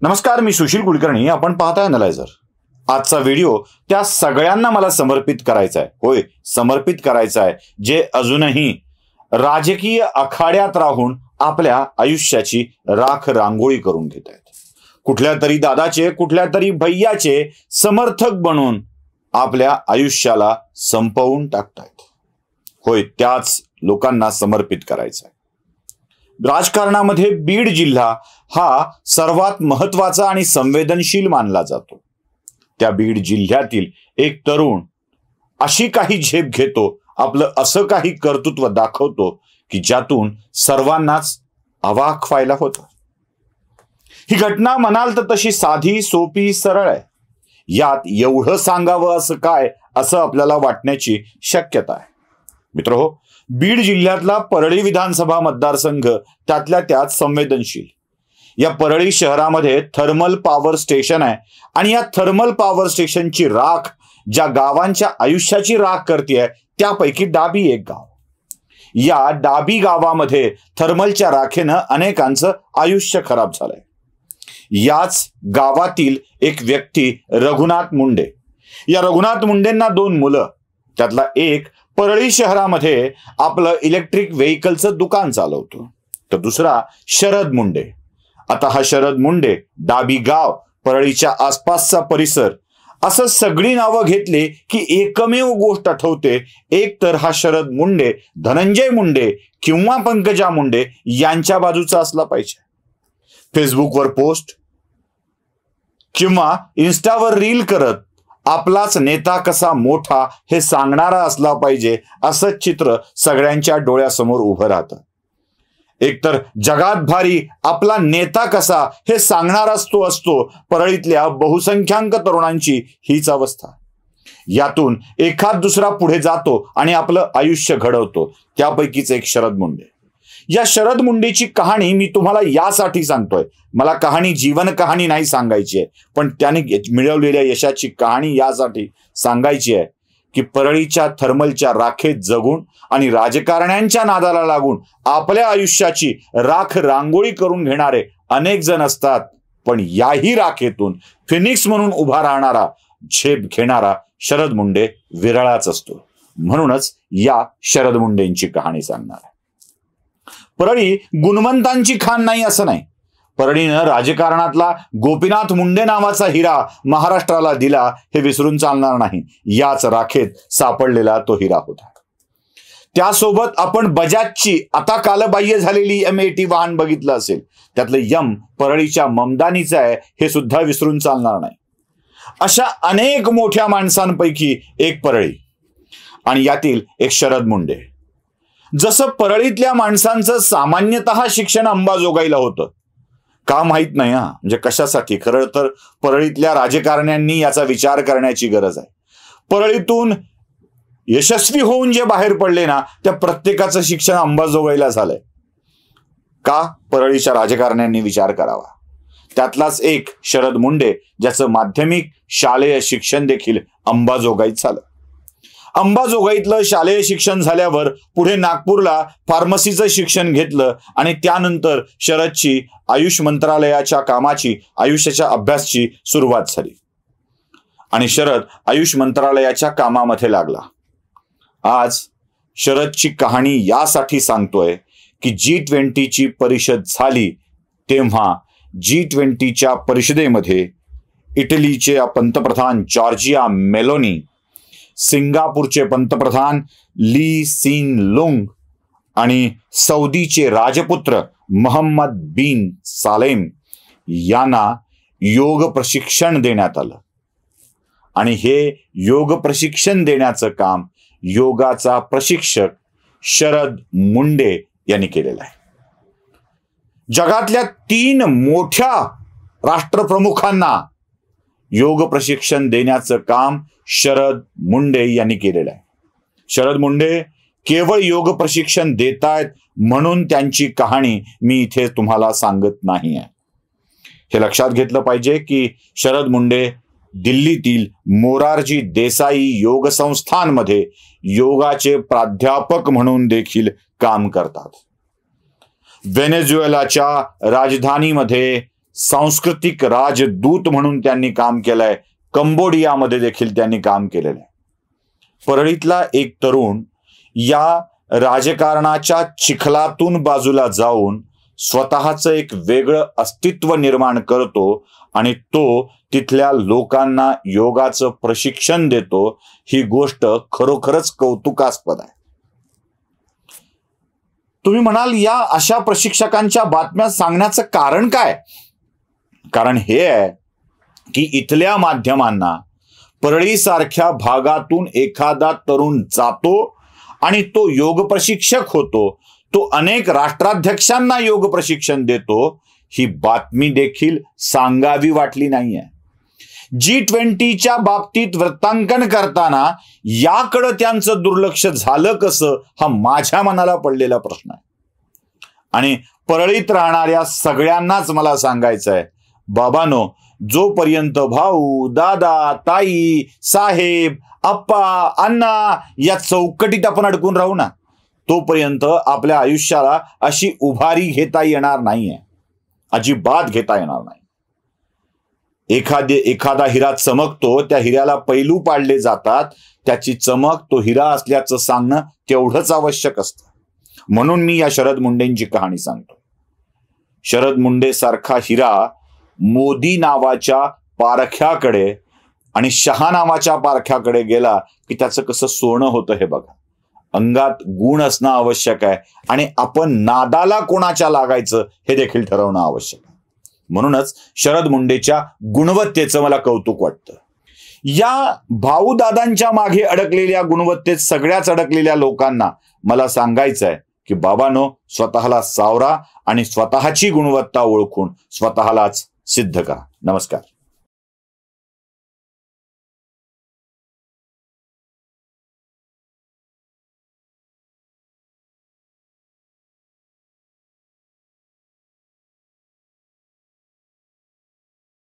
नमस्कार, मी सुशील कुलकर्णी. आपण पाहताय अॅनालायझर. आजचा व्हिडिओ त्या सगळ्यांना मला समर्पित करायचा आहे. होय, समर्पित करायचा आहे जे अजूनही राजकीय आखाड्यात राहून आपल्या आयुष्याची राख रांगोळी करून घेत आहेत. कुठल्या तरी दादाचे, कुठल्या तरी भैयाचे समर्थक बनून आपल्या आयुष्याला संपवून टाकतायत. होय, त्याच लोकांना समर्पित करायचं आहे. राजकारणामध्ये बीड जिल्हा हा सर्वात महत्वाचा आणि संवेदनशील मानला जातो. त्या बीड जिल्ह्यातील एक तरुण अशी काही झेप घेतो, आपलं असं काही कर्तृत्व दाखवतो की ज्यातून सर्वांनाच अवाक व्हायला होतं. ही घटना म्हणाल तर तशी साधी, सोपी, सरळ आहे. यात एवढं सांगावं असं काय, असं आपल्याला वाटण्याची शक्यता आहे. मित्रहो, बीड जिल्ह्यातला परळी विधानसभा मतदारसंघ त्यातल्या त्यात संवेदनशील. या परळी शहरामध्ये थर्मल पॉवर स्टेशन आहे आणि या थर्मल पॉवर स्टेशनची राख ज्या गावांच्या आयुष्याची राख करते त्यापैकी डाबी एक गाव. या डाबी गावामध्ये थर्मलच्या राखेनं अनेकांचं आयुष्य खराब झालंय. याच गावातील एक व्यक्ती रघुनाथ मुंडे. या रघुनाथ मुंडेंना 2 मुलं, त्यातला एक परळी शहरामध्ये आपलं इलेक्ट्रिक व्हेकलचं दुकान चालवतो, तर दुसरा शरद मुंडे. आता हा शरद मुंडे, डाबी गाव, परळीच्या आसपासचा परिसर, असं सगळी नावं घेतली की एकमेव गोष्ट आठवते. एक तर हा शरद मुंडे धनंजय मुंडे किंवा पंकजा मुंडे यांच्या बाजूचा असला पाहिजे. फेसबुकवर पोस्ट किंवा इन्स्टावर रील करत आपलाच नेता कसा मोठा हे सांगणारा असला पाहिजे, असं चित्र सगळ्यांच्या डोळ्यासमोर उभं राहतं. एकतर जगात भारी आपला नेता कसा हे सांगणाराच तो असतो. परळीतल्या बहुसंख्याक तरुणांची हीच अवस्था. यातून एखाद दुसरा पुढे जातो आणि आपलं आयुष्य घडवतो. त्यापैकीच एक शरद मुंडे. या शरद मुंडेची कहाणी मी तुम्हाला यासाठी सांगतोय. मला कहाणी, जीवन कहाणी नाही सांगायची आहे, पण त्याने मिळवलेल्या यशाची कहाणी यासाठी सांगायची आहे की परळीच्या थर्मलच्या राखेत जगून आणि राजकारण्यांच्या नादाला लागून आपल्या आयुष्याची राख रांगोळी करून घेणारे अनेक जण असतात, पण याही राखेतून फिनिक्स म्हणून उभा राहणारा, झेप घेणारा शरद मुंडे विरळाच असतो. म्हणूनच या शरद मुंडेंची कहाणी सांगणार आहे. परळी गुणवंतांची खाण नाही असं नाही. परळीनं राजकारणातला गोपीनाथ मुंडे नावाचा हिरा महाराष्ट्राला दिला हे विसरून चालणार नाही. याच राखेत सापडलेला तो हिरा होता. त्यासोबत आपण बजाजची आता कालबाह्य झालेली M80 वाहन बघितलं असेल. त्यातलं यम परळीच्या ममदानीचं आहे हे सुद्धा विसरून चालणार नाही. अशा अनेक मोठ्या माणसांपैकी एक परळी आणि यातील एक शरद मुंडे. जसं परळीतल्या माणसांचं सामान्यतः शिक्षण अंबाजोगाईला होतं. का माहित नाही म्हणजे कशासाठी. खरं तर परळीतल्या राजकारण्यांनी याचा विचार करण्याची गरज आहे. परळीतून यशस्वी होऊन जे बाहेर पडले ना, त्या प्रत्येकाचं शिक्षण अंबाजोगाईला झालंय. का? परळीच्या राजकारण्यांनी विचार करावा. त्यातलाच एक शरद मुंडे, ज्याचं माध्यमिक शालेय शिक्षण देखील अंबाजोगाईत झालं. अंबाजोगाईतलं शालेय शिक्षण झाल्यावर पुढे नागपूरला फार्मसीचं शिक्षण घेतलं आणि त्यानंतर शरदची आयुष मंत्रालयाच्या कामाची, आयुष्याच्या अभ्यासची सुरुवात झाली आणि शरद आयुष मंत्रालयाच्या कामामध्ये लागला. आज शरदची कहाणी यासाठी सांगतोय की G20ची परिषद झाली तेव्हा G20च्या परिषदेमध्ये इटलीचे पंतप्रधान जॉर्जिया मेलोनी, सिंगापूरचे पंतप्रधान ली सीन लुंग आणि सौदीचे राजपुत्र मोहम्मद बिन सालेम यांना योग प्रशिक्षण देण्यात आलं. आणि हे योग प्रशिक्षण देण्याचं काम योगाचा प्रशिक्षक शरद मुंडे यांनी केलेलं आहे. जगातल्या 3 मोठ्या राष्ट्रप्रमुखांना योग प्रशिक्षण देण्याचं काम शरद मुंडे यांनी केलेलं आहे. शरद मुंडे केवळ योग प्रशिक्षण देतायत म्हणून त्यांची कहाणी मी इथे तुम्हाला सांगत नाही आहे. हे लक्षात घेतलं पाहिजे की शरद मुंडे दिल्लीतील मोरारजी देसाई योग संस्थांमध्ये योगाचे प्राध्यापक म्हणून देखील काम करतात. व्हेनेझुएलाच्या राजधानीमध्ये सांस्कृतिक राजदूत म्हणून त्यांनी काम केलंय. कंबोडियामध्ये देखील त्यांनी काम केलेलं आहे. परळीतला एक तरुण या राजकारणाच्या चिखलातून बाजूला जाऊन स्वतःचं एक वेगळं अस्तित्व निर्माण करतो आणि तो तिथल्या लोकांना योगाचं प्रशिक्षण देतो. ही गोष्ट खरोखरच कौतुकास्पद आहे. तुम्ही म्हणाल या अशा प्रशिक्षकांच्या बातम्या सांगण्याचं कारण काय? कारण हे आहे की इथल्या माध्यमांना परळीसारख्या भागातून एखादा तरुण जातो आणि तो योग प्रशिक्षक होतो, तो अनेक राष्ट्राध्यक्षांना योग प्रशिक्षण देतो. ही बातमी देखील सांगावी वाटली नाहीये. G20च्या बाबतीत वृत्तांकन करताना याकडे त्यांचं दुर्लक्ष झालं कसं, हा माझ्या मनाला पडलेला प्रश्न आहे. आणि परळीत राहणाऱ्या सगळ्यांनाच मला सांगायचं आहे, बाबांनो, जोपर्यंत भाऊ, दादा, ताई, साहेब, आप्पा, अण्णा या चौकटीत आपण अडकून राहू ना, तोपर्यंत आपल्या आयुष्याला अशी उभारी घेता येणार नाहीये. अजिबात घेता येणार नाही. एखादा हिरा चमकतो, त्या हिऱ्याला पैलू पाडले जातात. त्याची चमक तो हिरा असल्याचं सांगणं तेवढंच आवश्यक असतं. म्हणून मी या शरद मुंडेंची कहाणी सांगतो. शरद मुंडे सारखा हिरा मोदी नावाच्या पारख्याकडे आणि शहा नावाच्या पारख्याकडे गेला की त्याचं कसं सोनं होतं हे बघा. अंगात गुण असणं आवश्यक आहे आणि आपण नादाला कोणाच्या लागायचं हे देखील ठरवणं आवश्यक आहे. म्हणूनच शरद मुंडेच्या गुणवत्तेचं मला कौतुक वाटतं. या भाऊदादांच्या मागे अडकलेल्या गुणवत्तेत सगळ्याच अडकलेल्या लोकांना मला सांगायचं आहे की बाबांनो, स्वतःला सावरा आणि स्वतःची गुणवत्ता ओळखून स्वतःलाच सिद्ध करा. नमस्कार.